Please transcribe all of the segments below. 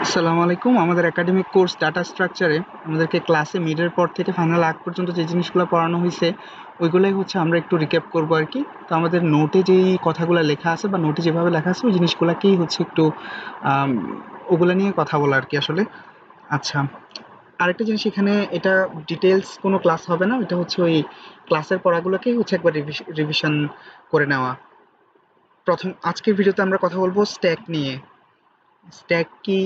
আসসালামু আলাইকুম। আমাদের একাডেমিক কোর্স ডাটা স্ট্রাকচারে আমাদেরকে ক্লাসে মিডের পর থেকে ফাইনাল আগ পর্যন্ত যে জিনিসগুলো পড়ানো হয়েছে ওইগুলোই হচ্ছে আমরা একটু রিক্যাপ করবো আর কি। তো আমাদের নোটে যেই কথাগুলো লেখা আছে বা নোটে যেভাবে লেখা আছে ওই জিনিসগুলোকেই হচ্ছে একটু আম, ওগুলো নিয়ে কথা বলা আর কি আসলে। আচ্ছা, আরেকটা জিনিস এখানে, এটা ডিটেলস কোনো ক্লাস হবে না, এটা হচ্ছে ওই ক্লাসের পড়াগুলোকেই হচ্ছে একবার রিভিশন করে নেওয়া। প্রথম আজকের ভিডিওতে আমরা কথা বলবো স্ট্যাক নিয়ে। স্ট্যাক কি,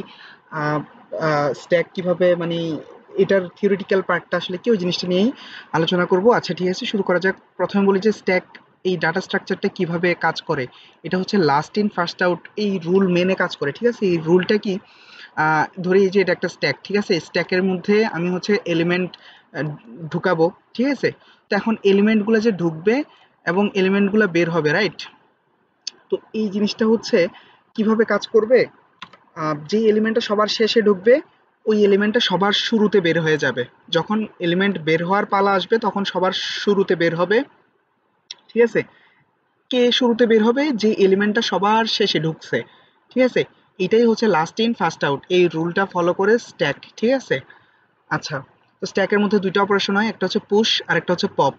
স্ট্যাক কিভাবে, মানে এটার থিওরিটিক্যাল পার্টটা আসলে কি, ওই জিনিসটা নিয়েই আলোচনা করব। আচ্ছা ঠিক আছে, শুরু করা যাক। প্রথমে বলি যে স্ট্যাক, এই ডাটা স্ট্রাকচারটা কিভাবে কাজ করে। এটা হচ্ছে লাস্ট ইন ফার্স্ট আউট এই রুল মেনে কাজ করে, ঠিক আছে। এই রুলটা কি, ধরি যে এটা একটা স্ট্যাক, ঠিক আছে। স্ট্যাকের মধ্যে আমি হচ্ছে এলিমেন্ট ঢুকাবো, ঠিক আছে। তো এখন এলিমেন্টগুলো যে ঢুকবে এবং এলিমেন্টগুলো বের হবে, রাইট। তো এই জিনিসটা হচ্ছে কিভাবে কাজ করবে, যে এলিমেন্টটা সবার শেষে ঢুকবে ওই এলিমেন্টটা সবার শুরুতে বের হয়ে যাবে। যখন এলিমেন্ট বের হওয়ার পালা আসবে তখন সবার শুরুতে বের হবে, ঠিক আছে। কে শুরুতে বের হবে, যে এলিমেন্টটা সবার শেষে ঢুকছে, ঠিক আছে। এটাই হচ্ছে লাস্ট ইন ফার্স্ট আউট, এই রুলটা ফলো করে স্ট্যাক, ঠিক আছে। আচ্ছা, তো স্ট্যাকের মধ্যে দুইটা অপারেশন হয়, একটা হচ্ছে পুশ আর একটা হচ্ছে পপ।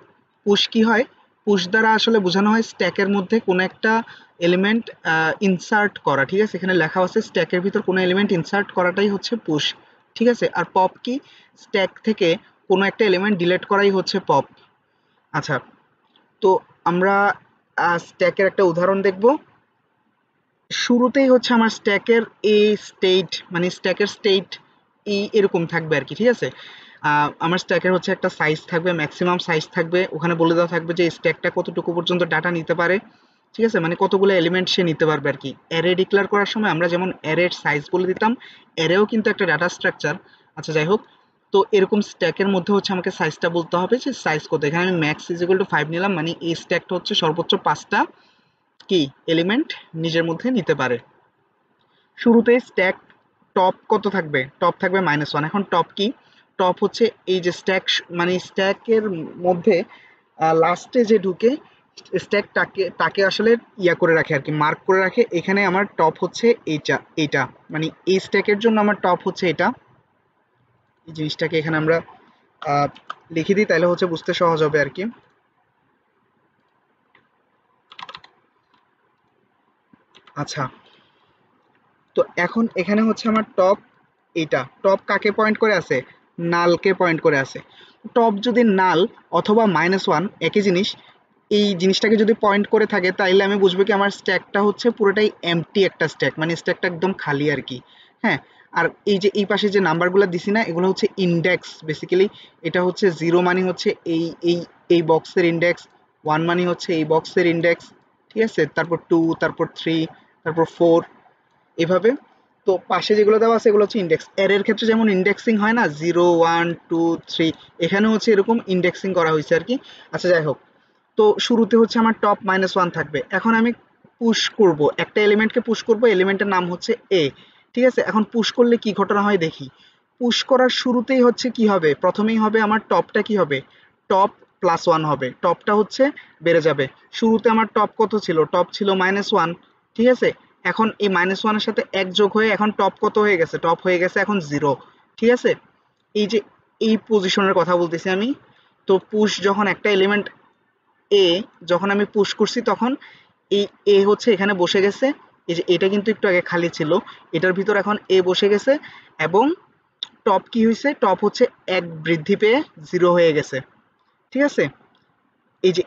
পুশ কি হয়, পুশ দ্বারা আসলে বোঝানো হয় স্ট্যাকের মধ্যে কোনো একটা এলিমেন্ট ইনসার্ট করা, ঠিক আছে। এখানে লেখা আছে স্ট্যাকের ভিতর কোনো এলিমেন্ট ইনসার্ট করাটাই হচ্ছে পুশ, ঠিক আছে। আর পপ কি, স্ট্যাক থেকে কোনো একটা এলিমেন্ট ডিলিট করাই হচ্ছে পপ। আচ্ছা, তো আমরা স্ট্যাকের একটা উদাহরণ দেখব। শুরুতেই হচ্ছে আমার স্ট্যাকের এ স্টেট, মানে স্ট্যাকের স্টেট এরকম থাকবে আর কি, ঠিক আছে। আমার স্ট্যাকের হচ্ছে একটা সাইজ থাকবে, ম্যাক্সিমাম সাইজ থাকবে, ওখানে বলে দেওয়া থাকবে যে স্ট্যাকটা কতটুকু পর্যন্ত ডাটা নিতে পারে, ঠিক আছে। মানে কতগুলো এলিমেন্ট সে নিতে পারবে আর কি। অ্যারে ডিক্লেয়ার করার সময় আমরা যেমন অ্যারের সাইজ বলে দিতাম, অ্যারেও কিন্তু একটা ডাটা স্ট্রাকচার। আচ্ছা যাই হোক, তো এরকম স্ট্যাকের মধ্যে হচ্ছে আমাকে সাইজটা বলতে হবে যে সাইজ কত। এখানে আমি ম্যাক্স ইজ ইকুয়াল টু 5 নিলাম, মানে এই স্ট্যাকটা হচ্ছে সর্বোচ্চ 5টা কি এলিমেন্ট নিজের মধ্যে নিতে পারে। শুরুতে স্ট্যাক টপ কত থাকবে, টপ থাকবে -1। এখন টপ কি, টপ হচ্ছে এই যে স্ট্যাক, মানে স্ট্যাকের মধ্যে লাস্টে যে ঢুকে স্ট্যাক তাকে আসলে ইয়া করে রাখে আর কি, মার্ক করে রাখে। এখানে আমার টপ হচ্ছে এইটা, মানে এই স্ট্যাকের জন্য আমার টপ হচ্ছে এটা। এই জিনিসটাকে এখানে আমরা আহ, লিখে দিই, তাহলে হচ্ছে বুঝতে সহজ হবে আর কি। আচ্ছা, তো এখন এখানে হচ্ছে আমার টপ, এইটা টপ কাকে পয়েন্ট করে আছে, নালকে পয়েন্ট করে আছে। টপ যদি নাল অথবা -1 একই জিনিস, এই জিনিসটাকে যদি পয়েন্ট করে থাকে তাইলে আমি বুঝবো কি আমার স্ট্যাকটা হচ্ছে পুরোটাই এমটি একটা স্ট্যাক, মানে স্ট্যাকটা একদম খালি আর কি। হ্যাঁ, আর এই যে এই পাশে যে নাম্বারগুলো দিছি না, এগুলো হচ্ছে ইন্ডেক্স বেসিক্যালি। এটা হচ্ছে 0 মানে হচ্ছে এই এই এই বক্সের ইন্ডেক্স, 1 মানে হচ্ছে এই বক্সের ইন্ডেক্স, ঠিক আছে। তারপর 2, তারপর 3, তারপর 4, এভাবে। তো পাশে যেগুলো দেওয়া আছে এগুলো হচ্ছে ইন্ডেক্স। অ্যারের ক্ষেত্রে যেমন ইন্ডেক্সিং হয় না, 0 1 2 3, এখানে হচ্ছে এরকম ইন্ডেক্সিং করা হয়েছে আর কি। আচ্ছা যাই হোক, তো শুরুতে হচ্ছে আমার টপ -1 থাকবে। এখন আমি পুশ করব, একটা এলিমেন্টকে পুশ করব, এলিমেন্টের নাম হচ্ছে এ, ঠিক আছে। এখন পুশ করলে কি ঘটনা হয় দেখি। পুশ করার শুরুতেই হচ্ছে কি হবে, প্রথমেই হবে আমার টপটা কি হবে, টপ +1 হবে, টপটা হচ্ছে বেড়ে যাবে। শুরুতে আমার টপ কত ছিল, টপ ছিল -1, ঠিক আছে। এখন এই -1 এর সাথে 1 যোগ হয়ে এখন টপ কত হয়ে গেছে, টপ হয়ে গেছে এখন 0, ঠিক আছে। এই যে এই পজিশনের কথা বলতেছি আমি। তো পুশ যখন একটা এলিমেন্ট এ, যখন আমি পুশ করছি তখন এই এ হচ্ছে এখানে বসে গেছে। এই যে এটা কিন্তু একটু আগে খালি ছিল, এটার ভিতর এখন এ বসে গেছে। এবং টপ কি হয়েছে, টপ হচ্ছে 1 বৃদ্ধি পেয়ে 0 হয়ে গেছে, ঠিক আছে। এই যে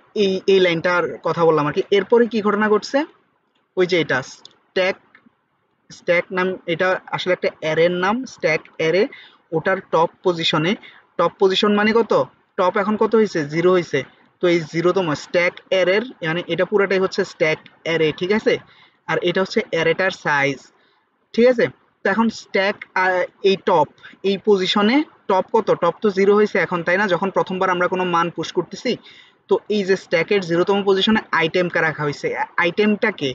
এই লাইনটার কথা বললাম আর কি। এরপরে কি ঘটনা ঘটছে, ওই যে এটা স্ট্যাক, স্ট্যাক নাম, এটা আসলে একটা অ্যারের নাম, স্ট্যাক অ্যারে। ওটার টপ পজিশনে, টপ পজিশন মানে কত, টপ এখন কত হয়েছে, 0 হয়েছে। তো এই 0তম স্ট্যাক অ্যারের, মানে এটা পুরোটাই হচ্ছে স্ট্যাক অ্যারে, ঠিক আছে। আর এটা হচ্ছে অ্যারেটার সাইজ, ঠিক আছে। তো এখন স্ট্যাক, এই টপ, এই পজিশনে টপ কত, টপ তো 0 হয়েছে এখন, তাই না, যখন প্রথমবার আমরা কোনো মান পুশ করতেছি। তো এই যে স্ট্যাকের 0তম পজিশনে আইটেমকে রাখা হয়েছে। আইটেমটাকে,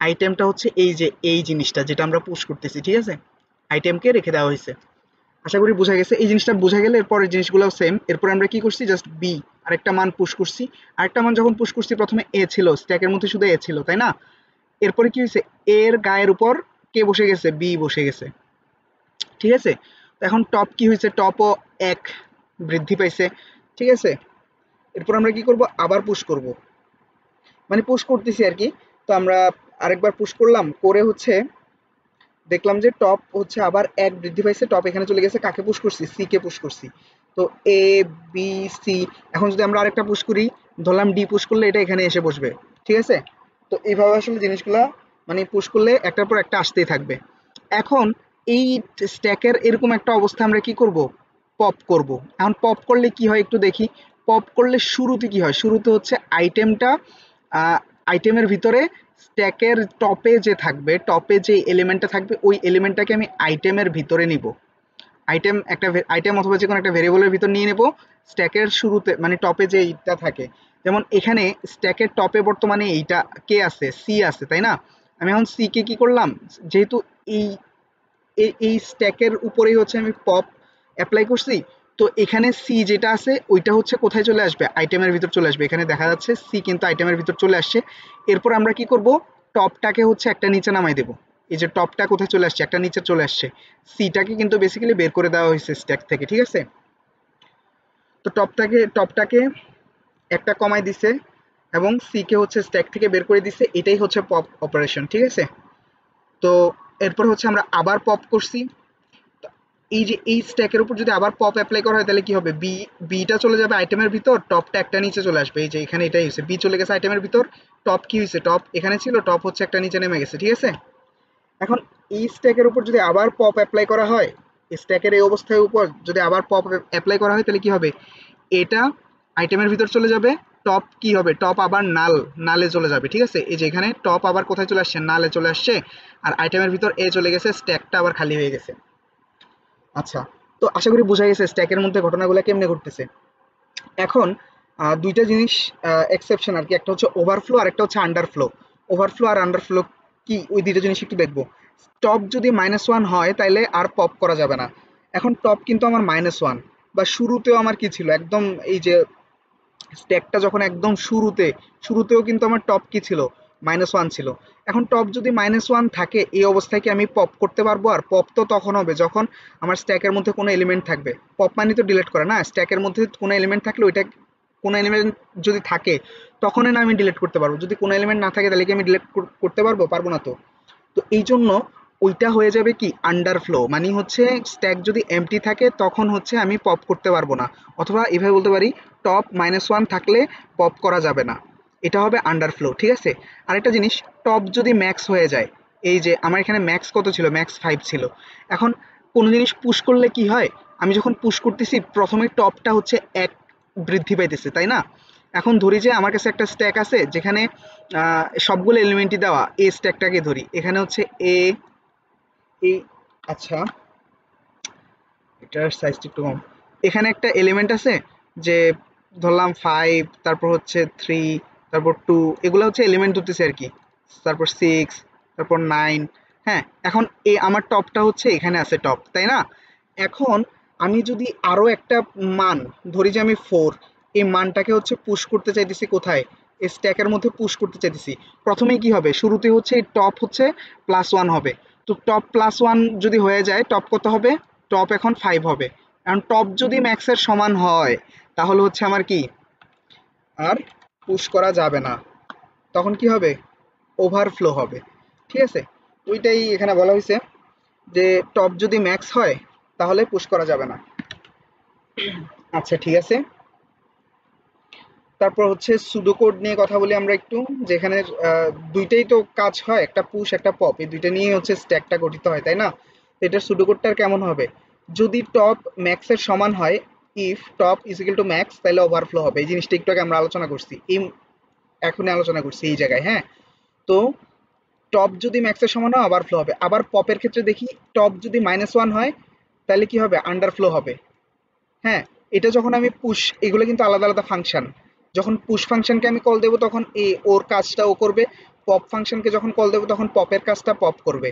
আইটেমটা হচ্ছে এই যে এই জিনিসটা যেটা আমরা পুশ করতেছি, ঠিক আছে। আইটেমকে রেখে দেওয়া হয়েছে। আশা করি বোঝা গেছে। এই জিনিসটা বোঝা গেলে এরপরের জিনিসগুলো সেম। এরপর আমরা কি করছি, জাস্ট বি আরেকটা মান পুশ করছি। আরেকটা মান যখন পুশ করছি, প্রথমে এ ছিল, স্ট্যাকের মধ্যে শুধু এ ছিল, তাই না। এরপরে কি হয়েছে, এর গায়ের উপর কে বসে গেছে, বি বসে গেছে, ঠিক আছে। তো এখন টপ কি হয়েছে, টপও 1 বৃদ্ধি পাইছে, ঠিক আছে। এরপর আমরা কি করব, আবার পুশ করব, মানে পুশ করতেছি আর কি। তো আমরা আরেকবার পুশ করলাম, করে হচ্ছে দেখলাম যে টপ হচ্ছে আবার 1 বৃদ্ধি পাইছে, টপ এখানে চলে গেছে, কাকে পুশ করছি, সি কে পুশ করছি। তো এ বি সি, এখন যদি আমরা আরেকটা পুশ করি, ধরলাম ডি পুশ করলে এটা এখানে এসে বসবে, ঠিক আছে। তো এইভাবে আসলে জিনিসগুলা মানে পুশ করলে একটার পর একটা আসতেই থাকবে। এখন এই স্ট্যাকের এরকম একটা অবস্থা আমরা কি করব, পপ করব। এখন পপ করলে কি হয় একটু দেখি। পপ করলে শুরুতে কি হয়, শুরুতে হচ্ছে আইটেমটা, আইটেমের ভিতরে স্ট্যাকের টপে যে থাকবে, টপে যে এলিমেন্টটা থাকবে ওই এলিমেন্টটাকে আমি আইটেমের ভিতরে নিব। আইটেম একটা আইটেম অথবা যে কোনো একটা ভেরিয়েবলের ভিতর নিয়ে নেব স্ট্যাকের শুরুতে, মানে টপে যে এইটা থাকে। যেমন এখানে স্ট্যাকের টপে বর্তমানে এইটা কে আছে, সি আছে, তাই না। আমি এখন সি কে কি করলাম, যেহেতু এই এই স্ট্যাকের উপরেই হচ্ছে আমি পপ অ্যাপ্লাই করছি, তো এখানে সি যেটা আছে ওইটা হচ্ছে কোথায় চলে আসবে, আইটেমের ভিতর চলে আসবে। এখানে দেখা যাচ্ছে সি কিন্তু আইটেমের ভিতর চলে আসছে। এরপর আমরা কি করব, টপটাকে হচ্ছে একটা নিচে নামাই দেব। এই যে টপটা কোথায় চলে আসছে, একটা নিচে চলে আসছে। সিটাকে কিন্তু বেসিক্যালি বের করে দেওয়া হয়েছে স্ট্যাক থেকে, ঠিক আছে। তো টপটাকে একটা কমাই দিছে এবং সি কে হচ্ছে স্ট্যাক থেকে বের করে দিছে, এটাই হচ্ছে পপ অপারেশন, ঠিক আছে। তো এরপর হচ্ছে আমরা আবার পপ করছি। এই যে এই স্ট্যাকের উপর যদি আবার পপ অ্যাপ্লাই করা হয় তাহলে কি হবে, বিটা চলে যাবে আইটেমের ভিতর, টপটা একটা নিচে চলে আসবে। এই যে এখানে এটাই হয়েছে, বি চলে গেছে আইটেমের ভিতর, টপ কি হয়েছে, টপ এখানে ছিল, টপ হচ্ছে একটা নিচে নেমে গেছে, ঠিক আছে। এখন এই স্ট্যাকের উপর যদি আবার পপ অ্যাপ্লাই করা হয়, স্ট্যাকের এই অবস্থার উপর যদি আবার পপ অ্যাপ্লাই করা হয় তাহলে কি হবে, এটা আইটেমের ভিতর চলে যাবে, টপ কি হবে, টপ আবার নালে চলে যাবে, ঠিক আছে। এই যে এখানে টপ আবার কোথায় চলে আসছে, নালে চলে আসছে, আর আইটেমের ভিতর এ চলে গেছে, স্ট্যাকটা আবার খালি হয়ে গেছে। আচ্ছা, তো আশা করি বোঝা গেছে স্ট্যাকের মধ্যে ঘটনাগুলো কেমনে ঘটতেছে। এখন দুইটা জিনিস এক্সেপশন আর কি, একটা হচ্ছে ওভারফ্লো আর একটা হচ্ছে আন্ডারফ্লো। ওভারফ্লো আর আন্ডারফ্লো কি, ওই দুইটা জিনিস একটু দেখবো। টপ যদি -1 হয় তাহলে আর পপ করা যাবে না। এখন টপ কিন্তু আমার -1, বা শুরুতেও আমার কি ছিল, একদম এই যে স্ট্যাকটা যখন একদম শুরুতেও কিন্তু আমার টপ কি ছিল, -1 ছিল। এখন টপ যদি -1 থাকে, এই অবস্থায় কি আমি পপ করতে পারবো, আর পপ তো তখন হবে যখন আমার স্ট্যাকের মধ্যে কোনো এলিমেন্ট থাকবে। পপ মানে তো ডিলিট করে না, স্ট্যাকের মধ্যে কোনো এলিমেন্ট থাকলে ওইটা, কোনো এলিমেন্ট যদি থাকে তখনই না আমি ডিলিট করতে পারবো। যদি কোনো এলিমেন্ট না থাকে তাহলে কি আমি ডিলিট করতে পারবো, পারবো না তো। তো এই জন্য ওইটা হয়ে যাবে কি আন্ডারফ্লো, মানে হচ্ছে স্ট্যাক যদি এমটি থাকে তখন হচ্ছে আমি পপ করতে পারবো না, অথবা এভাবে বলতে পারি টপ -1 থাকলে পপ করা যাবে না, এটা হবে আন্ডারফ্লো, ঠিক আছে। আরেকটা জিনিস, টপ যদি ম্যাক্স হয়ে যায়, এই যে আমার এখানে ম্যাক্স কত ছিল, ম্যাক্স 5 ছিল। এখন কোনো জিনিস পুশ করলে কি হয়, আমি যখন পুশ করতেছি প্রথমে টপটা হচ্ছে 1 বৃদ্ধি পাইতেছে, তাই না। এখন ধরি যে আমার কাছে একটা স্ট্যাক আছে যেখানে সবগুলো এলিমেন্টই দেওয়া, এ স্ট্যাকটাকে ধরি, এখানে হচ্ছে এ এই, আচ্ছা এটার সাইজটা একটু কম। এখানে একটা এলিমেন্ট আছে যে ধরলাম 5, তারপর হচ্ছে 3, তারপর 2, এগুলো হচ্ছে এলিমেন্ট ধরতেছে আর কি, তারপর 6, তারপর 9। হ্যাঁ, এখন আমার টপটা হচ্ছে এখানে আছে টপ, তাই না। এখন আমি যদি আরো একটা মান ধরি যে আমি 4, এই মানটাকে হচ্ছে পুশ করতে চাইতেছি কোথায়, এই স্ট্যাকের মধ্যে পুশ করতে চাইতেছি। প্রথমেই কি হবে, শুরুতে হচ্ছে এই টপ হচ্ছে +1 হবে। তো টপ +1 যদি হয়ে যায়, টপ কত হবে, টপ এখন 5 হবে। কারণ টপ যদি ম্যাক্সের সমান হয় তাহলে হচ্ছে আমার কি আর পুশ করা যাবে না, তখন কি হবে, ওভারফ্লো হবে, ঠিক আছে। ওইটাই এখানে বলা হয়েছে যে টপ যদি ম্যাক্স হয় তাহলে পুশ করা যাবে না। আচ্ছা ঠিক আছে, তারপর হচ্ছে সুডোকোড নিয়ে কথা বলি আমরা একটু, যেখানে দুইটাই তো কাজ হয়, একটা পুশ একটা পপ, এই দুইটা নিয়ে হচ্ছে স্ট্যাকটা গঠিত হয়, তাই না। তো এটার সুডোকোডটা কেমন হবে, যদি টপ ম্যাক্সের সমান হয়, if top is equal to max, তাহলে ওভারফ্লো হবে। এই জিনিসটা একটু আগে আমরা আলোচনা করছি, এখনই আলোচনা করছি এই জায়গায়, হ্যাঁ। তো টপ যদি ম্যাক্সের সমান হয় ওভারফ্লো হবে। আবার পপের ক্ষেত্রে দেখি, টপ যদি -1 হয় তাহলে কি হবে, আন্ডারফ্লো হবে। হ্যাঁ, এটা যখন আমি পুশ, এগুলো কিন্তু আলাদা আলাদা ফাংশন। যখন পুশ ফাংশনকে আমি কল দেবো তখন ওর কাজটা ও করবে, পপ ফাংশনকে যখন কল দেবো তখন পপের কাজটা পপ করবে।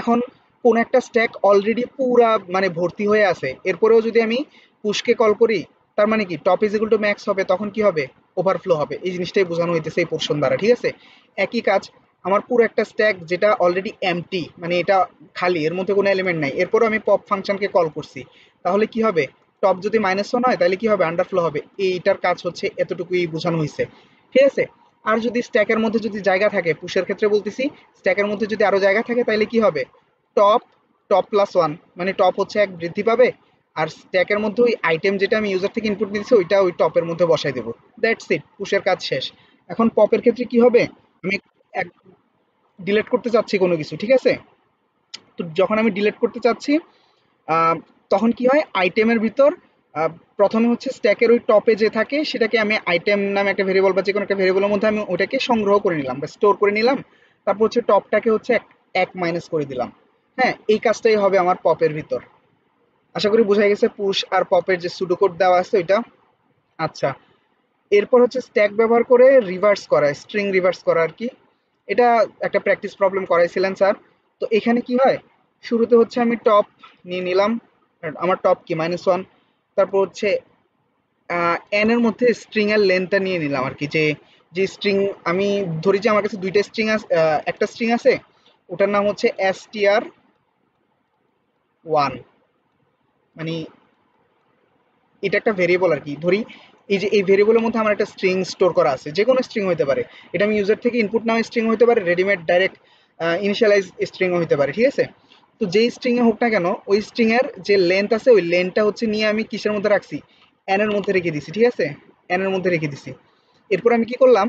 এখন কোন একটা স্ট্যাক অলরেডি পুরা মানে ভর্তি হয়ে আছে, এরপরেও যদি আমি পুশকে কল করি, তার মানে কি top is equal to max হবে, তখন কি হবে, ওভারফ্লো হবে। এই জিনিসটাই বোঝানো হইতেছে এই পোর্শন দ্বারা, ঠিক আছে। একই কাজ আমার পুরো একটা স্ট্যাক যেটা অলরেডি এমটি, মানে এটা খালি, এর মধ্যে কোনো এলিমেন্ট নাই, এরপরও আমি পপ ফাংশনকে কল করছি, তাহলে কি হবে? টপ যদি -1 হয় তাহলে কি হবে? আন্ডারফ্লো হবে। এইটার কাজ হচ্ছে এতটুকুই বোঝানো হয়েছে, ঠিক আছে? আর যদি স্ট্যাকের মধ্যে যদি জায়গা থাকে, পুশের ক্ষেত্রে বলতেছি, স্ট্যাকের মধ্যে যদি আরো জায়গা থাকে তাহলে কি হবে? টপ টপ প্লাস 1, মানে টপ হচ্ছে 1 বৃদ্ধি পাবে, আর স্ট্যাকের মধ্যে ওই আইটেম যেটা আমি ইউজার থেকে ইনপুট দিয়েছি ওইটা ওই টপের মধ্যে বসাই দেবো। দ্যাটস ইট, পুশের কাজ শেষ। এখন পপের ক্ষেত্রে কি হবে? আমি ডিলিট করতে চাচ্ছি কোনো কিছু, ঠিক আছে? তো যখন আমি ডিলিট করতে চাচ্ছি, আহ, তখন কি হয়? আইটেমের ভিতর আহ, প্রথমে হচ্ছে স্ট্যাকের ওই টপে যে থাকে সেটাকে আমি আইটেম নামে একটা ভেরিয়েবল বা যে কোনো একটা ভেরিয়েবলের মধ্যে আমি ওটাকে সংগ্রহ করে নিলাম বা স্টোর করে নিলাম। তারপর হচ্ছে টপটাকে হচ্ছে এক মাইনাস করে দিলাম। হ্যাঁ, এই কাজটাই হবে আমার পপের ভিতর। আশা করি বোঝা গেছে পুশ আর পপের যে সুডো কোড দেওয়া আছে ওইটা। আচ্ছা, এরপর হচ্ছে স্ট্যাক ব্যবহার করে রিভার্স করা, স্ট্রিং রিভার্স করা আর কি। এটা একটা প্র্যাকটিস প্রবলেম করাইছিলেন স্যার। তো এখানে কি হয়? শুরুতে হচ্ছে আমি টপ নিয়ে নিলাম, আর আমার টপ কি -1। তারপর হচ্ছে এন এর মধ্যে স্ট্রিং এর লেন্থটা নিয়ে নিলাম আর কি, যে যে স্ট্রিং আমি ধরি যে আমার কাছে দুইটা স্ট্রিং আছে, একটা স্ট্রিং আছে, ওটার নাম হচ্ছে str1, মানে এটা একটা ভেরিয়েবল আর কি। ধরি এই যে এই ভেরিয়েবলের মধ্যে আমার একটা স্ট্রিং স্টোর করা আছে, যে কোনো স্ট্রিং হতে পারে, এটা আমি ইউজার থেকে ইনপুট নামে স্ট্রিং হতে পারে, রেডিমেড ডাইরেক্ট ইনিশিয়ালাইজ স্ট্রিংও হতে পারে, ঠিক আছে? তো যেই স্ট্রিং এ হোক না কেন, ওই স্ট্রিং এর যে লেন্থ আছে ওই লেন্থটা হচ্ছে নিয়ে আমি কিসের মধ্যে রাখছি? এন এর মধ্যে রেখে দিছি, ঠিক আছে? এন এর মধ্যে রেখে দিছি। এরপর আমি কি করলাম?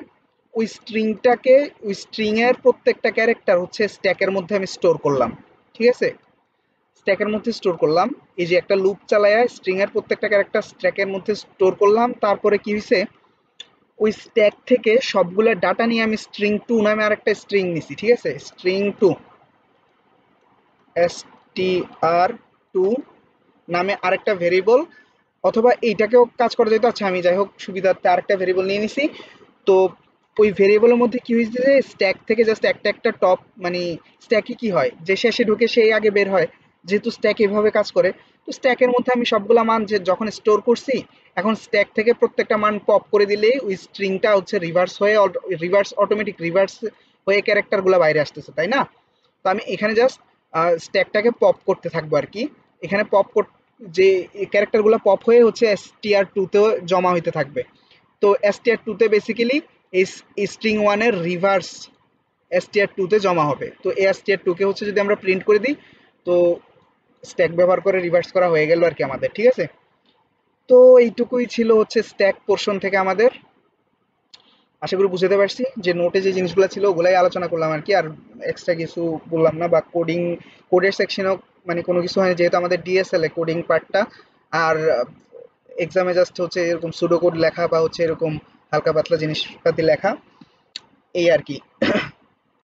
ওই স্ট্রিংটাকে, ওই স্ট্রিং এর প্রত্যেকটা ক্যারেক্টার হচ্ছে স্ট্যাকের মধ্যে আমি স্টোর করলাম, ঠিক আছে? স্ট্যাকের মধ্যে স্টোর করলাম। এই যে একটা লুপ চালায়া স্ট্রিং এর প্রত্যেকটা ক্যারেক্টার স্ট্যাকের মধ্যে স্টোর করলাম। তারপরে কি হয়েছে? ওই স্ট্যাক থেকে সবগুলা ডাটা নিয়ে আমি string2 নামে আরেকটা স্ট্রিং নিছি, ঠিক আছে? string2, str2 নামে আরেকটা ভেরিয়েবল, অথবা এইটাকেও কাজ করা যেত। আচ্ছা, আমি যাই হোক সুবিধার্থে আরেকটা ভেরিয়েবল নিয়ে নিছি। তো ওই ভেরিয়েবলের মধ্যে কি হয়েছে? যে স্ট্যাক থেকে জাস্ট একটা একটা টপ, মানে স্ট্যাকে কি হয় যে শেষে ঢুকে সেই আগে বের হয়, যেহেতু স্ট্যাক এভাবে কাজ করে। তো স্ট্যাকের মধ্যে আমি সবগুলা মান যে যখন স্টোর করছি, এখন স্ট্যাক থেকে প্রত্যেকটা মান পপ করে দিলেই ওই স্ট্রিংটা হচ্ছে রিভার্স হয়ে, অটোমেটিক রিভার্স হয়ে ক্যারেক্টার গুলা বাইরে আসতেছে, তাই না? তো আমি এখানে জাস্ট স্ট্যাকটাকে পপ করতে থাকবো আর কি। এখানে যে ক্যারেক্টার গুলো পপ হয়ে হচ্ছে str2 তেও জমা হইতে থাকবে। তো str2 তে বেসিক্যালি এই string1 এর রিভার্স str2 তে জমা হবে। তো এই str2 কে হচ্ছে যদি আমরা প্রিন্ট করে দিই, তো স্ট্যাক ব্যবহার করে রিভার্স করা হয়ে গেল আর কি আমাদের, ঠিক আছে? তো এইটুকুই ছিল হচ্ছে স্ট্যাক পোর্শন থেকে আমাদের। আশা করি বুঝতে পারছি যে নোটে যে জিনিসগুলো ছিল ওগুলাই আলোচনা করলাম আর কি, আর এক্সট্রা কিছু বললাম না। বা কোডের সেকশনেও মানে কোনো কিছু হয়নি, যেহেতু আমাদের ডিএসএল এ কোডিং পার্টটা। আর এক্সামে জাস্ট হচ্ছে এরকম সুডো কোড লেখা বা হচ্ছে এরকম হালকা পাতলা জিনিসপাতি লেখা, এই আর কি।